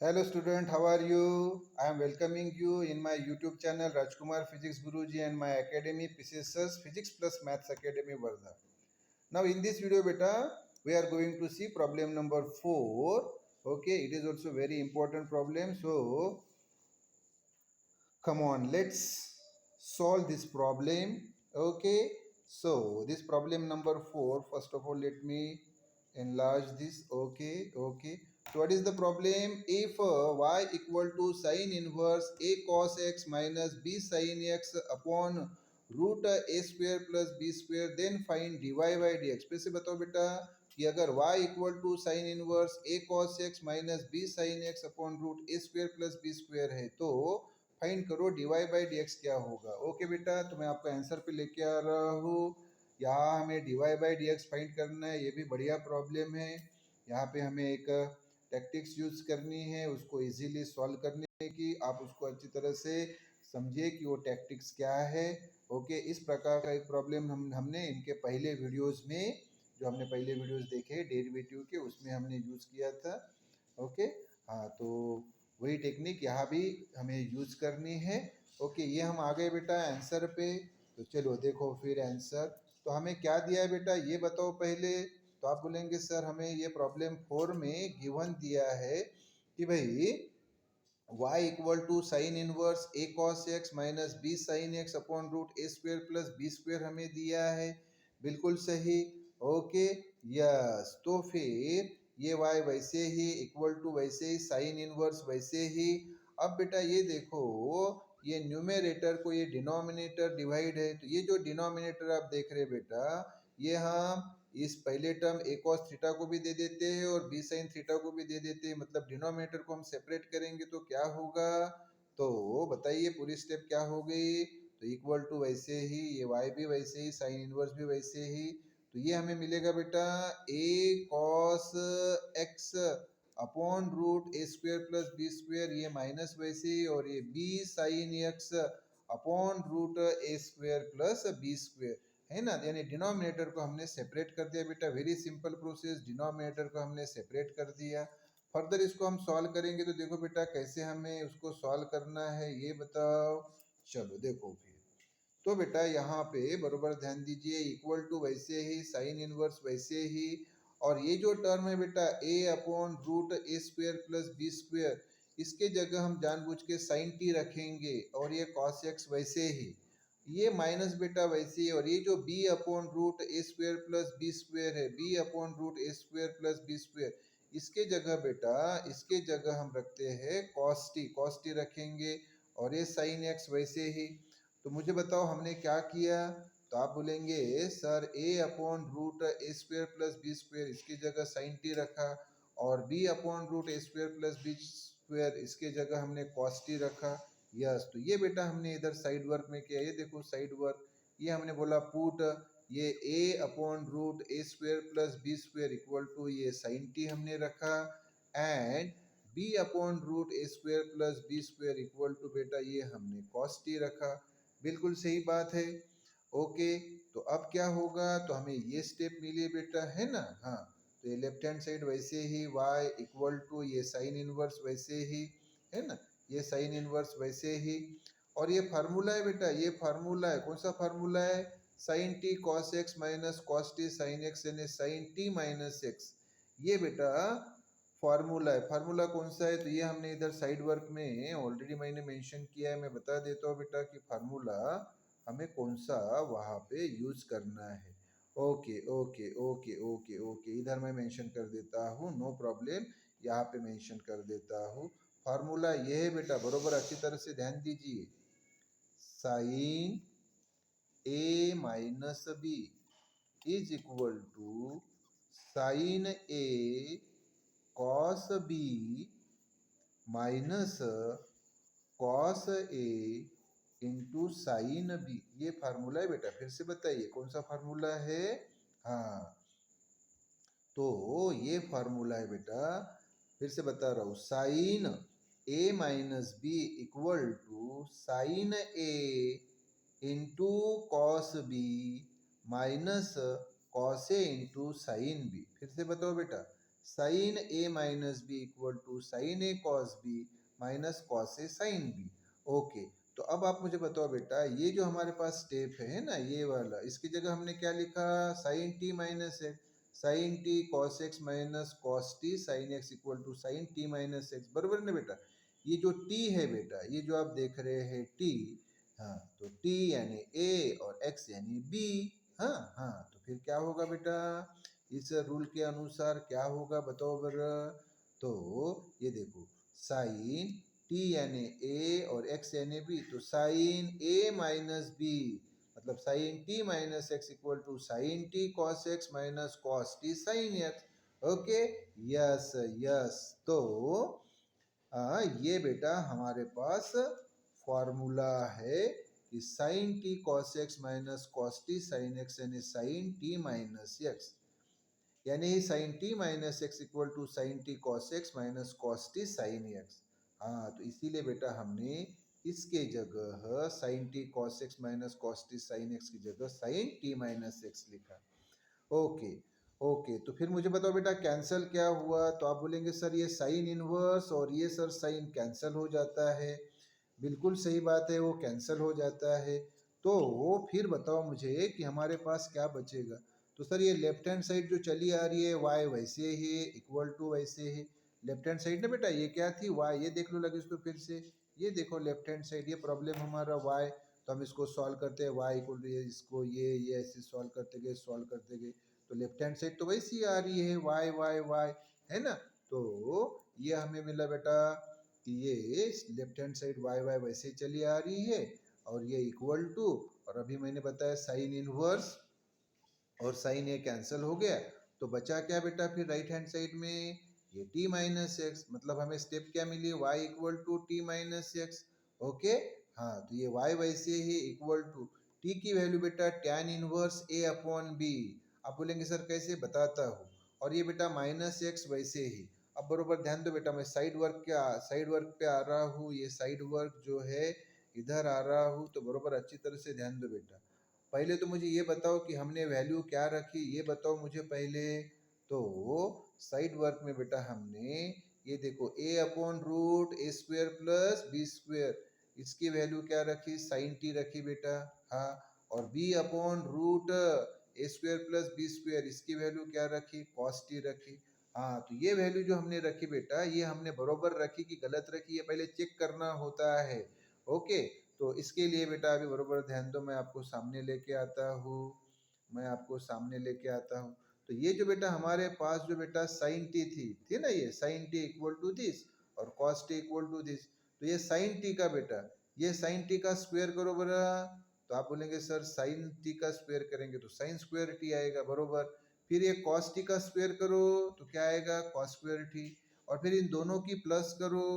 Hello student, how are you? I am welcoming you in my YouTube channel Rajkumar Physics Guruji and my academy PCSS Physics Plus Maths Academy Varda. Now in this video beta, we are going to see problem number 4. Okay, it is also very important problem. So come on, let's solve this problem. Okay, so this problem number 4, first of all let me enlarge this. Okay, so what is the problem? If y equal to sin inverse a cos x minus b sin x upon root A square plus B square then find dy by D X. फिर से बताओ बेटा कि अगर y equal to sine inverse a cos x minus b sin x upon root A square plus B square है तो find करो dy by D x क्या होगा। ओके बेटा, तो मैं आपको आंसर पे लेके आ रहा हूँ। यहाँ हमें dy by D x find करना है, ये भी बढ़िया प्रॉब्लम है। यहाँ पे हमें एक टैक्टिक्स यूज करनी है उसको इजीली सॉल्व करने की। आप उसको अच्छी तरह से समझिए कि वो टैक्टिक्स क्या है। ओके, इस प्रकार का एक प्रॉब्लम हमने इनके पहले वीडियोस में, जो हमने पहले वीडियोस देखे डेरिवेटिव के, उसमें हमने यूज किया था। ओके, हाँ, तो वही टेक्निक यहाँ भी हमें यूज करनी है। ओके, ये हम आ गए बेटा आंसर पे। तो चलो देखो फिर आंसर। तो हमें क्या दिया है बेटा ये बताओ पहले। तो आप बोलेंगे सर हमें ये प्रॉब्लम 4 में गिवन दिया है कि भाई y equal to sine inverse a cos x minus b sin x upon root A square plus B square हमें दिया है। बिल्कुल सही। ओके, यस, तो फिर ये y वैसे ही इक्वल टू वैसे ही साइन इनवर्स वैसे ही। अब बेटा ये देखो, ये न्यूमेरेटर को ये डिनोमिनेटर डिवाइड है, तो ये जो डिनोमिनेटर आप देख रहे बेटा, ये हम इस पहले टर्म a cos थीटा को भी दे देते हैं और b sin थीटा को भी दे देते हैं। मतलब डिनोमिनेटर को हम सेपरेट करेंगे तो क्या होगा, तो बताइए पूरी स्टेप क्या हो गई। तो इक्वल टू वैसे ही, ये y भी वैसे ही, साइन इनवर्स भी वैसे ही। तो ये हमें मिलेगा बेटा a cos x upon root A square plus B square, ये माइनस वैसे ही, और ये b sin x upon root ए स्क्वेयर प्लस बी स्क्वेयर, है ना। यानी डिनोमिनेटर को हमने सेपरेट कर दिया बेटा। वेरी सिंपल प्रोसेस, डिनोमिनेटर को हमने सेपरेट कर दिया। फर्दर इसको हम सॉल्व करेंगे तो देखो बेटा कैसे हमें उसको सॉल्व करना है ये बताओ। चलो देखो फिर। तो बेटा यहाँ पे बरोबर ध्यान दीजिए, इक्वल टू वैसे ही, साइन इनवर्स वैसे ही, और ये जो टर्म है बेटा a upon root A square plus B square, इसके जगह हम जानबूझ के साइन टी रखेंगे, और ये cos x वैसे ही, ये माइनस बेटा वैसे ही, और ये जो b अपॉन रूट ए स्क्वेयर प्लस बी स्क्वेयर है, b अपॉन रूट ए स्क्वेयर प्लस बी स्क्वेयर, इसके जगह बेटा, इसके जगह हम रखते हैं cos t रखेंगे, और ये साइन x वैसे ही। तो मुझे बताओ हमने क्या किया। तो आप बोलेंगे sir a upon root A square plus B square, इसकी जगह साइन टी रखा, और b अपॉन रूट ए स्क्वेयर प्लस बी स्क्वेयर, इसके जगह हमने कॉस टी रखा। यस, तो ये बेटा हमने इधर साइड वर्क में किया। ये देखो साइड वर्क, ये हमने बोला पुट ये a upon root A square plus B square equal to ये साइन टी हमने रखा, and b upon root A square plus B square equal to बेटा ये हमने कॉस टी रखा। बिल्कुल सही बात है। ओके, तो अब क्या होगा, तो हमें ये स्टेप मिली बेटा, है ना। हाँ, तो ये लेफ्ट हैंड साइड वैसे ही, y इक्वल टू ये साइन इनवर्स वैसे ही, है ना, ये साइन इनवर्स वैसे ही, और ये फार्मूला है बेटा, ये फार्मूला है। कौन सा फार्मूला है, sine T cos X minus cos T sine X, यानी साइन टी माइनस एक्स, ये बेटा फार्मूला है। फार्मूला कौन सा है, तो ये हमने इधर साइड वर्क में ऑलरेडी मैंने मेंशन किया है। मैं बता देता हूँ बेटा कि फार्मूला हमें कौन सा वहाँ पे यूज करना है। Okay okay okay okay okay, इधर मैं मेंशन कर देता हूँ, नो प्रॉब्लम, यहाँ पे मेंशन कर देता हूँ। फार्मूला ये है बेटा, बरोबर अच्छी तरह से ध्यान दीजिए। Sine A minus B is equal to sine A cos B minus cos A into sine B, ये फार्मूला है बेटा। फिर से बताइए कौन सा फार्मूला है। हाँ, तो ये फार्मूला है बेटा, फिर से बता रहा हूँ, sine A minus B equal to sine A into cos B minus cos A into sine B. फिर से बताओ बेटा, sine A minus B equal to sine A cos B minus cos A sine B. Okay, तो अब आप मुझे बताओ बेटा, ये जो हमारे पास स्टेप है ना, ये वाला, इसकी जगह हमने क्या लिखा, sine T minus X, sine T cos X minus cos T sine X equal to sine T minus X, बराबर ना बेटा। ये जो टी है बेटा, ये जो आप देख रहे हैं टी, हाँ, तो टी यानी ए और एक्स यानी बी। हाँ हाँ, तो फिर क्या होगा बेटा, इस रूल के अनुसार क्या होगा बताओ बरा। तो ये देखो, साइन टी यानी ए और एक्स यानी बी, तो साइन ए माइनस बी मतलब sine T minus X equal to sine T cos X minus cos T sine X. Okay, yes yes. तो ये बेटा हमारे पास फॉर्मूला है कि sine T cos X minus cos T sine X यानी sine T minus X, यानी sine T minus X equal to sine T cos X minus cos T sine X. हाँ, तो इसीलिए बेटा हमने इसके जगह sine T cos X minus cos T sine X की जगह साइन टी माइनस एक्स लिखा। ओके ओके, तो फिर मुझे बताओ बेटा कैंसिल क्या हुआ, तो आप बोलेंगे सर ये साइन इनवर्स और ये सर साइन कैंसिल हो जाता है। बिल्कुल सही बात है, वो कैंसिल हो जाता है। तो फिर बताओ मुझे कि हमारे पास क्या बचेगा। तो सर ये लेफ्ट हैंड साइड जो चली आ रही है वाई वैसे ही इक्वल टू वैसे ही, लेफ्ट हैंड साइड ना बेटा, ये क्या थी वाई, ये देख लो लगे तो फिर से, ये देखो लेफ्ट हैंड साइड, ये प्रॉब्लम हमारा वाई, तो हम इसको सॉल्व करते हैं वाई इक्वल टू ये, इसको ये ऐसे सॉल्व करते गए, तो लेफ्ट हैंड साइड तो वैसी आ रही है वाई वाई वाई, है ना। तो ये हमें मिला बेटा कि ये left hand side Y Y वैसे ही चली आ रही है, और ये इक्वल टू, और अभी मैंने बताया साइन इनवर्स, और साइन ए कैंसिल हो गया, तो बचा क्या बेटा फिर राइट हैंड साइड में, ये t माइनस एक्स, मतलब हमें स्टेप क्या मिली, y equal to T minus X. Okay, हाँ, तो ये y वैसे ही इक्वल टू t की वैल्यू बेटा tan inverse a upon B. आप बोलेंगे सर कैसे, बताता हूँ। और ये बेटा माइनस एक्स वैसे ही। अब बरोबर ध्यान दो बेटा, मैं साइड वर्क पे आ रहा हूँ, ये साइड वर्क जो है इधर आ रहा हूँ, तो बरोबर अच्छी तरह से ध्यान दो बेटा। पहले तो मुझे ये बताओ कि हमने वैल्यू क्या रखी, ये बताओ मुझे पहले। तो साइड वर्क में बेटा हमने ये देखो a upon root A square plus B square, इसकी वैल्यू क्या रखी, साइन टी रखी बेटा। हाँ, और b अपॉन रूट ए स्क्वेयर प्लस बी स्क्वेयर, इसकी वैल्यू क्या रखी, कॉस टी रखी। हाँ, तो ये वैल्यू जो हमने रखी बेटा, ये हमने बरोबर रखी कि गलत रखी, ये पहले चेक करना होता है। ओके, तो इसके लिए बेटा अभी बरोबर ध्यान दो, मैं आपको सामने लेके आता हूँ, मैं आपको सामने लेके आता हूँ। तो ये जो बेटा हमारे पास जो बेटा साइन टी थी ना, ये sine t equal to this और cos T equal to this, तो ये साइन टी का बेटा, ये साइन टी का स्क्वायर करो बरा, तो आप बोलेंगे सर साइन टी का स्क्वायर करेंगे तो साइन स्क्वायर टी आएगा, बरोबर। फिर ये कॉस टी का स्क्वायर करो तो क्या आएगा, कॉस स्क्वायर टी। और फिर इन दोनों की प्लस करो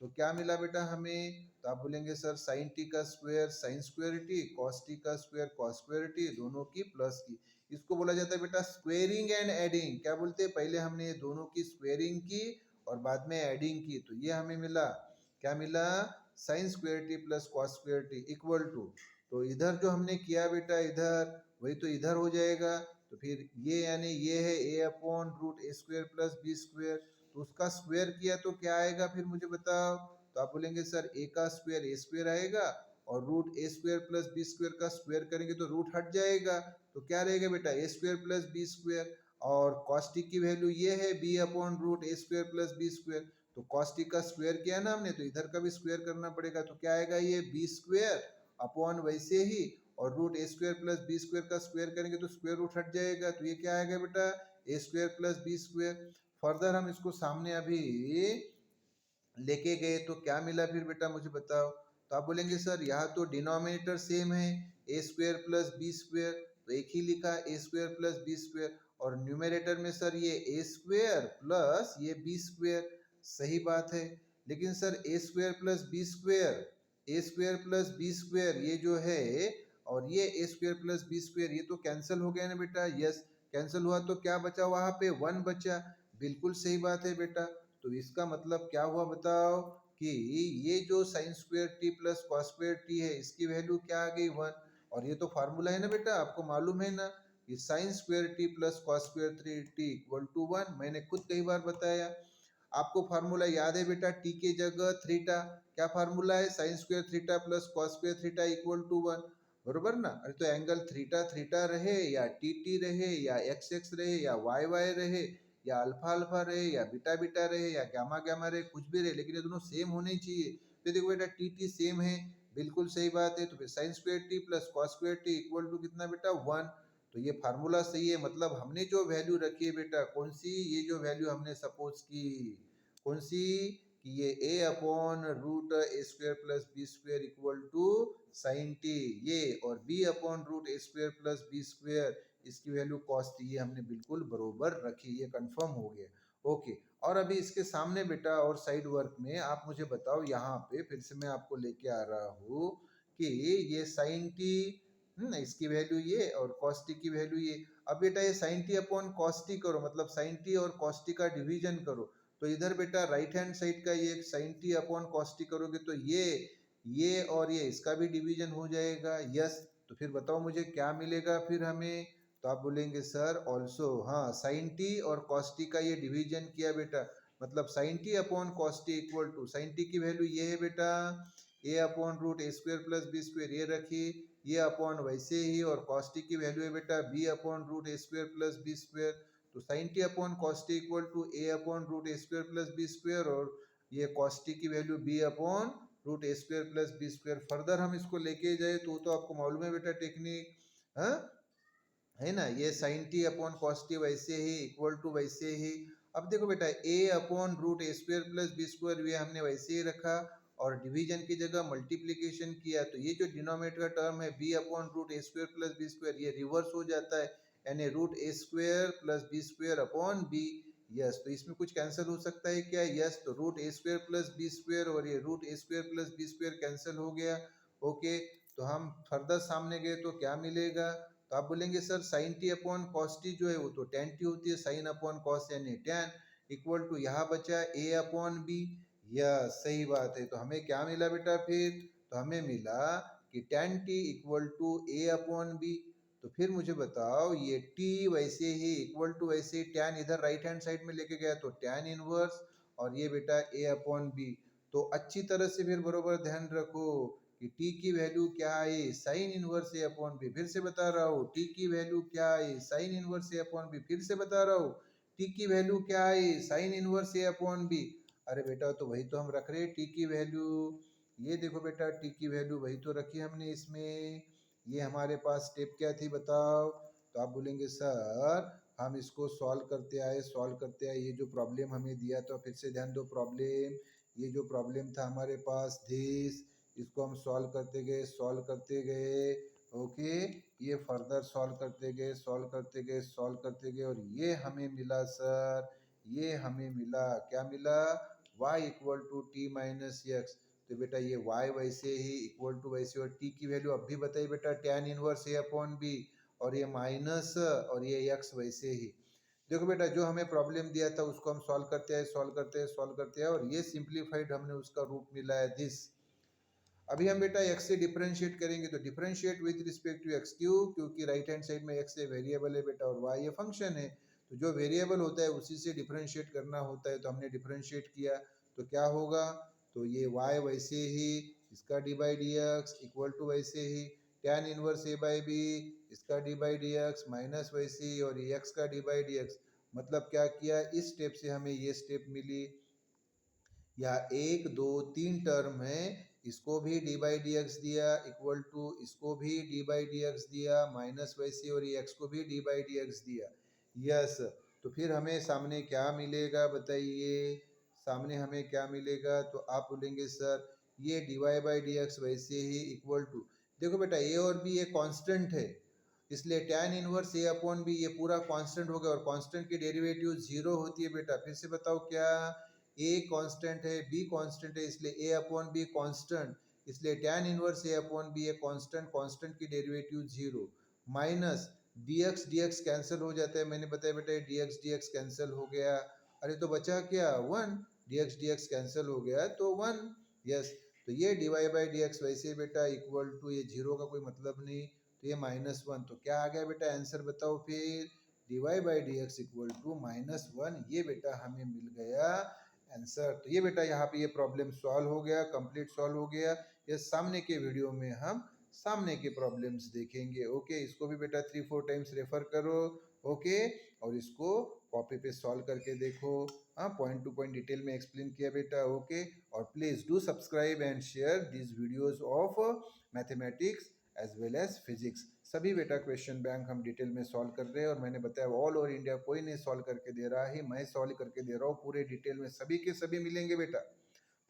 तो क्या मिला बेटा हमें, तो आप बोलेंगे सर साइन टी का square sine square T, cos T का स्क्वायर कॉस स्क्वायर टी, दोनों की प्लस की। इसको बोला जाता है बेटा स्क्वेयरिंग एंड एडिंग। क्या बोलते हैं, पहले हमने दोनों की स्क्वेयरिंग की और बाद में एडिंग की, तो ये हमें मिला, क्या मिला, sine square T plus cos square T equal to, तो इधर जो हमने किया बेटा इधर, वही तो इधर हो जाएगा। तो फिर ये यानी ये है ए अपॉन रूट ए स्क्वायर प्लस बी स्क्वायर, तो उसका स्क्वायर किया तो क्या आएगा फिर मुझे बताओ, तो आप बोलेंगे सर ए का स्क्वायर ए स्क्वायर आएगा, और रूट ए स्क्वायर प्लस बी स्क्वायर का स्क्वायर करेंगे तो रूट हट जाएगा, तो क्या रहेगा बेटा a square plus B square, और कॉस्टिक की वैल्यू ये है बी अपॉन रूट ए स्क्वायर प्लस बी स्क्वायर, तो कॉस्टिक का स्क्वायर किया ना हमने, तो इधर का भी स्क्वायर करना पड़ेगा, तो क्या आएगा, ये बी स्क्वायर अपॉन वैसे ही, और रूट ए स्क्वायर प्लस बी स्क्वायर का स्क्वायर करेंगे तो स्क्वायर रूट हट जाएगा, तो ये क्या आएगा बेटा, a square plus B square. Further हम इसको सामने अभी लेके गए तो क्या मिला फिर बेटा मुझे बताओ, तो आप बोलेंगे सर यहाँ तो डिनोमिनेटर सेम है, ए स्क्वायर प्लस बी स्क्वायर, तो एक ही लिखा ए स्क्वायर प्लस बी स्क्वायर, और न्यूमरेटर में सर ये ए स्क्वायर प्लस ये बी स्क्वायर, सही बात है। लेकिन सर ए स्क्वायर प्लस बी स्क्वायर, ए स्क्वायर प्लस बी स्क्वायर ये जो है, और ये ए स्क्वायर प्लस बी स्क्वायर ये तो कैंसिल हो गया ना बेटा, यस कैंसिल हुआ, तो क्या बचा वहां पे, वन बचा, बिल्कुल सही बात है बेटा। तो इसका मतलब क्या हुआ बताओ, कि ये जो sign square T plus cos square T है, इसकी वैल्यू क्या आ गई, वन, और ये तो फार्मूला है ना बेटा, आपको मालूम है ना, ये sine square T plus cos square T equal to 1। मैंने खुद कई बार बताया। आपको फार्मूला याद है बेटा, टी के जगह थीटा, क्या फार्मूला है, sine square theta plus cos square theta equal to 1, बरोबर ना। अरे तो एंगल थीटा थीटा रहे या टी टी रहे या एक्स एक्स रहे या वाई वाई रहे या अल्फा अल्फा रहे या बीटा बीटा रहे या गामा गामा रहे, कुछ भी रहे, लेकिन ये दोनों सेम होने चाहिए। तो देखो बेटा टी टी सेम है, बिल्कुल सही बात है। तो फिर sine square T plus cos square T equal to कितना बेटा 1। तो ये फार्मूला सही है, मतलब हमने जो वैल्यू रखी है बेटा, कौन सी, ये जो वैल्यू हमने सपोज की, कौन सी, कि ये a upon root A square plus B square equal to sine T, ये और b अपॉन रूट ए स्क्वायर प्लस बी स्क्वायर, इसकी वैल्यू कॉस टी, ये हमने बिल्कुल बरोबर रखी, ये कंफर्म हो गया। ओके, और अभी इसके सामने बेटा और साइड वर्क में आप मुझे बताओ, यहाँ पे फिर से मैं आपको लेके आ रहा हूँ कि ये साइन टी, इसकी वैल्यू ये और कॉस टी की वैल्यू ये। अब बेटा ये sine T upon cos T करो, मतलब साइन टी और कॉस टी का डिवीजन करो। तो इधर बेटा राइट हैंड साइड का ये sine T upon cos T करोगे तो ये और ये इसका भी डिवीजन हो जाएगा, यस। तो फिर बताओ मुझे क्या मिलेगा फिर हमें, तो आप बोलेंगे सर ऑल्सो, हाँ साइन टी और कॉस टी का ये डिवीजन किया बेटा, मतलब sine T upon cos T equal to, sine T की वैल्यू ये है बेटा A upon root A square plus B square, ये रखी, ये अपॉन वैसे ही, और कॉस टी की वैल्यू है बेटा बी अपॉन रूट ए स्क्वायर प्लस बी स्क्वायर। तो sine T upon cos T equal to A upon root A square plus B square, और ये कॉस टी की वैल्यू बी अपॉन रूट ए square plus B square. Further हम इसको लेके जाए तो आपको मालूम है बेटा टेक्निक, हाँ है ना, ये sine T upon cos T वैसे ही इक्वल टू वैसे ही। अब देखो बेटा A upon root A square plus B square, ये हमने वैसे ही रखा, और डिवीजन की जगह मल्टीप्लीकेशन किया, तो ये जो डिनोमिनेटर का टर्म है बी अपॉन रूट ए स्क्वायर प्लस बी स्क्वायर, ये रिवर्स हो जाता है, यानी रूट ए square plus B square upon B. Yes, तो इसमें कुछ कैंसिल हो सकता है क्या, यस, तो रूट ए स्क्वायर प्लस बी स्क्वायर और ये रूट ए square plus B square cancel हो गया। ओके, तो हम फर्दर सामने गए तो क्या मिलेगा, तो आप बोलेंगे sir sine T upon cos T जो है वो तो टेन टी होती है, साइन अपॉन कॉस यानी टेन, इक्वल टू यहाँ बचा ए अपॉन बी। यह सही बात है, तो हमें क्या मिला बेटा फिर, तो हमें मिला कि tan T equal to A upon B. तो फिर मुझे बताओ ये टी वैसे ही इक्वल टू वैसे ही, टैन इधर राइट हैंड साइड में लेके गया तो टैन इनवर्स, और ये बेटा ए अपॉन बी। तो अच्छी तरह से फिर बरोबर ध्यान रखो कि t की वैल्यू क्या है, साइन इनवर्स ए अपॉन बी, फिर से बता रहा हूँ t की वैल्यू क्या है, साइन इनवर्स ए अपॉन बी, फिर से बता रहा हूँ t की वैल्यू क्या है, साइन इनवर्स ए अपॉन बी। अरे बेटा तो वही तो हम रख रहे हैं t की वैल्यू, ये देखो बेटा t की वैल्यू वही तो रखी हमने इसमें। ये हमारे पास स्टेप क्या थी बताओ, तो आप बोलेंगे सर हम इसको सॉल्व करते आए, ये जो प्रॉब्लम हमें दिया, तो फिर से ध्यान दो प्रॉब्लम, ये जो प्रॉब्लम था हमारे पास दिस, इसको हम सॉल्व करते गए। ओके, ये फर्दर सॉल्व करते गए और ये हमें मिला सर, ये हमें मिला, क्या मिला, y equal to T minus X. तो बेटा ये y वैसे ही इक्वल टू वैसे, और t की वैल्यू अब भी बताइए बेटा tan inverse a upon B, और ये माइनस और ये x वैसे ही। देखो बेटा जो हमें प्रॉब्लम दिया था उसको हम सॉल्व करते हैं और ये सिंप्लीफाइड हमने उसका रूप मिला है दिस। अभी हम बेटा x से डिफरेंशिएट करेंगे, तो differentiate with respect to x क्यों, क्योंकि राइट हैंड साइड में x वेरिएबल है बेटा और y ये फंक्शन है, तो जो वेरिएबल होता है उसी से डिफरेंशिएट करना होता है, तो हमने डिफरेंशिएट किया तो क्या होगा, तो ये y वैसे ही, इसका D by D X equal to वैसे ही tan inverse a by B, इसका D by D X minus वैसे ही, और ये x का डी बाई डी एक्स, मतलब क्या किया, इस स्टेप से हमें ये स्टेप मिली, या एक दो तीन टर्म है, इसको भी डी बाई डी एक्स दिया इक्वल टू इसको भी डी बाई डी एक्स दिया माइनस वैसे, और ये एक्स को भी डी बाई डी एक्स दिया। यस, तो फिर हमें सामने क्या मिलेगा बताइए, सामने हमें क्या मिलेगा, तो आप बोलेंगे सर ये D Y by D X वैसे ही इक्वल टू, देखो बेटा ए और बी ये कांस्टेंट है, इसलिए tan इनवर्स ए अपॉन बी ये पूरा कांस्टेंट हो गया, और कांस्टेंट की डेरिवेटिव जीरो होती है बेटा, फिर से बताओ क्या, a कांस्टेंट है b कांस्टेंट है, इसलिए a अपॉन बी कांस्टेंट, इसलिए tan inverse a upon B constant, constant की derivative zero, minus dx cancel हो जाता है, मैंने बताया बेटा dx कैंसिल हो गया, अरे तो बचा क्या 1, dx कैंसिल हो गया तो 1। यस, तो ये D Y by D X वैसे बेटा इक्वल टू, ये जीरो का कोई मतलब नहीं, तो ये -1, तो क्या आ गया बेटा आंसर बताओ फिर, dy/dx इक्वल टू -1, ये बेटा हमें मिल गया आंसर। तो ये बेटा यहाँ पे ये प्रॉब्लम सॉल्व हो गया, कंप्लीट सॉल्व हो गया। ये सामने के वीडियो में हम सामने के प्रॉब्लम्स देखेंगे। ओके, इसको भी बेटा 3-4 टाइम्स रेफर करो। ओके, और इसको कॉपी पे सॉल्व करके देखो। हाँ, पॉइंट टू पॉइंट डिटेल में एक्सप्लेन किया बेटा। ओके, और please do subscribe and share this videos of mathematics as well as physics. सभी बेटा क्वेश्चन बैंक हम डिटेल में सॉल्व कर रहे हैं, और मैंने बताया ऑल ओवर इंडिया कोई नहीं सॉल्व करके दे रहा है, मैं सॉल्व करके दे रहा हूँ पूरे डिटेल में, सभी के सभी मिलेंगे बेटा।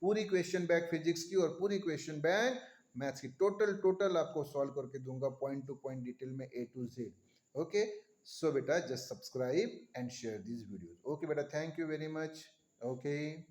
पूरी क्वेश्चन बैंक फिजिक्स की और पूरी क्वेश्चन बैंक मैथ्स की, टोटल आपको सॉल्व करके दूंगा पॉइंट टू पॉइंट डिटेल में A to Z। Okay, so beta just subscribe and share these videos. Okay beta, thank you very much. Okay.